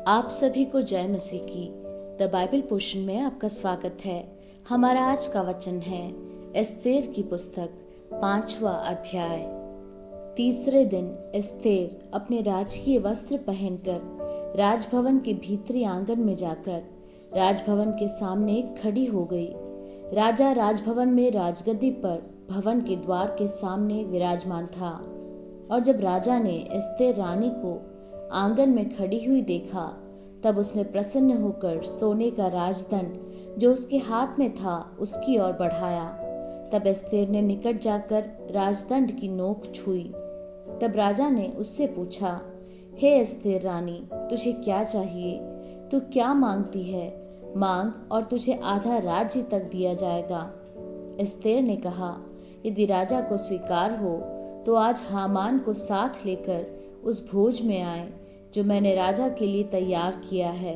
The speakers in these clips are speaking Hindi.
आप सभी को जय मसीह की। द बाइबल पोर्शन में आपका स्वागत है। हमारा आज का वचन है एस्तेर की पुस्तक 5वां अध्याय। तीसरे दिन एस्तेर अपने राजकीय वस्त्र पहनकर राजभवन के भीतरी आंगन में जाकर राजभवन के सामने खड़ी हो गई। राजा राजभवन में राजगद्दी पर भवन के द्वार के सामने विराजमान था। और जब राजा ने एस्तेर रानी को आंगन में खड़ी हुई देखा, तब उसने प्रसन्न होकर सोने का राजदंड जो उसके हाथ में था उसकी ओर बढ़ाया। तब एस्तेर ने निकट जाकर राजदंड की नोक छुई। तब राजा ने उससे पूछा, हे एस्तेर रानी, तुझे क्या चाहिए? तू क्या मांगती है? मांग और तुझे आधा राज्य तक दिया जाएगा। एस्तेर ने कहा, यदि राजा को स्वीकार हो तो आज हामान को साथ लेकर उस भोज में आए जो मैंने राजा के लिए तैयार किया है।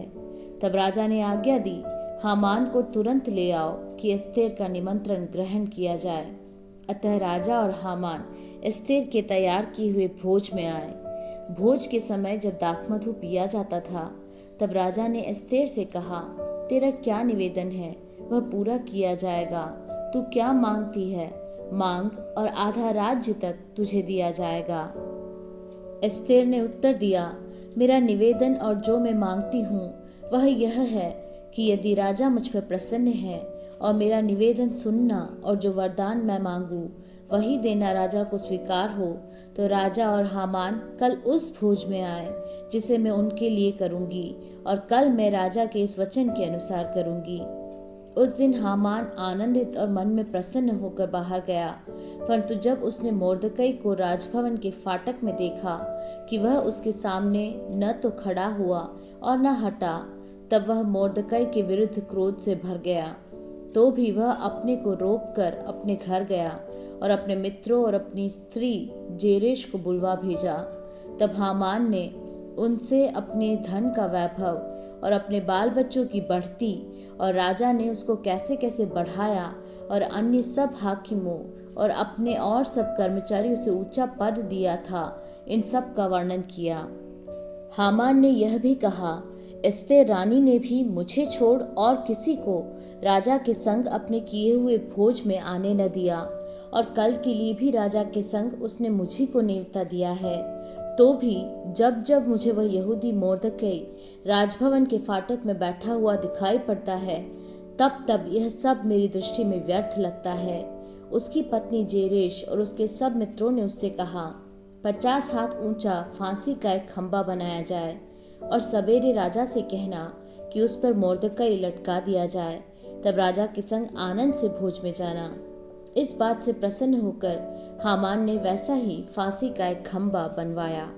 तब राजा ने आज्ञा दी, हामान को तुरंत ले आओ कि एस्तेर का निमंत्रण ग्रहण किया जाए। अतः राजा और हामान एस्तेर के तैयार किए हुए भोज में आए। भोज के समय जब दाखमधु पिया जाता था, तब राजा ने एस्तेर से कहा, तेरा क्या निवेदन है? वह पूरा किया जाएगा। तू क्या मांगती है? मांग और आधा राज्य तक तुझे दिया जाएगा। एस्तेर ने उत्तर दिया, मेरा निवेदन और जो मैं मांगती हूँ वह यह है कि यदि राजा मुझ पर प्रसन्न है और मेरा निवेदन सुनना और जो वरदान मैं मांगू वही देना राजा को स्वीकार हो, तो राजा और हामान कल उस भोज में आए जिसे मैं उनके लिए करूँगी, और कल मैं राजा के इस वचन के अनुसार करूँगी। उस दिन हामान आनंदित और मन में प्रसन्न होकर बाहर गया, परंतु जब उसने मोर्दकई को राजभवन के फाटक में देखा कि वह उसके सामने न तो खड़ा हुआ और न हटा, तब वह मोर्दकई के विरुद्ध क्रोध से भर गया। तो भी वह अपने को रोककर अपने घर गया और अपने मित्रों और अपनी स्त्री जेरेश को बुलवा भेजा। तब हामान ने उनसे अपने धन का वैभव और अपने बाल बच्चों की बढ़ती और राजा ने उसको कैसे कैसे बढ़ाया और अन्य सब हाकिमों और अपने और सब कर्मचारियों से ऊंचा पद दिया था, इन सब का वर्णन किया। हामान ने यह भी कहा, एस्तेर रानी ने भी मुझे छोड़ और किसी को राजा के संग अपने किए हुए भोज में आने न दिया, और कल के लिए भी राजा के संग उसने मुझी को नेवता दिया है। तो भी जब जब मुझे वह यहूदी मोर्दकई राजभवन के फाटक में बैठा हुआ दिखाई पड़ता है, तब तब यह सब मेरी दृष्टि में व्यर्थ लगता है। उसकी पत्नी जेरेश और उसके सब मित्रों ने उससे कहा, 50 हाथ ऊंचा फांसी का एक खंबा बनाया जाए और सवेरे राजा से कहना कि उस पर मोर्दकई लटका दिया जाए। तब राजा के संग आनंद से भोज में जाना। इस बात से प्रसन्न होकर हामान ने वैसा ही फांसी का एक खंबा बनवाया।